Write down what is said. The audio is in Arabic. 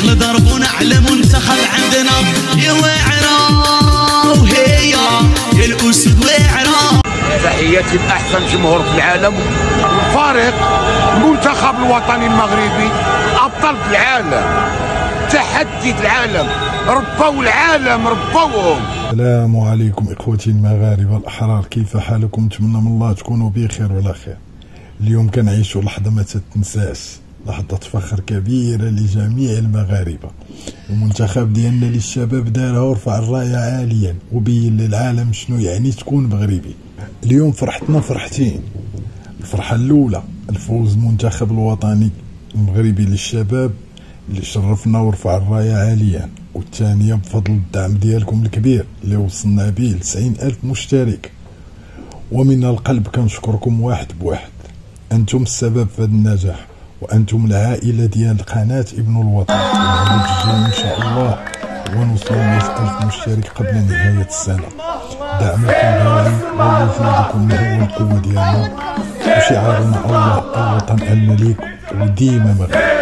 نخلد ربنا على منتخب عندنا يا واعرة وهي يا الأسود واعرة. تحياتي لأحسن جمهور في العالم. الفريق المنتخب الوطني المغربي أبطال في العالم، تحدي العالم، ربوا العالم ربوهم. السلام عليكم اخوتي المغاربه الاحرار، كيف حالكم؟ نتمنى من الله تكونوا بخير وعلى خير. اليوم كنعيشوا لحظه ما تتنساش، لحظه فخر كبيره لجميع المغاربه. المنتخب ديالنا للشباب دارها ورفع الرايه عاليا وبين للعالم شنو يعني تكون مغربي. اليوم فرحتنا فرحتين. الفرحه الاولى الفوز المنتخب الوطني المغربي للشباب اللي شرفنا ورفع الرايه عاليا، والثانيه بفضل الدعم ديالكم الكبير اللي وصلنا به ل 90,000 مشترك. ومن القلب كنشكركم واحد بواحد، انتم السبب في هذا النجاح، وانتم العائله ديال قناه ابن الوطن. الهدف الجاي ان شاء الله هو نوصلوا 100,000 مشترك قبل نهايه السنه. دعمكم غالي ووجودكم هو القوه ديالنا، وشعارنا الله الوطن الملك وديما مغرب.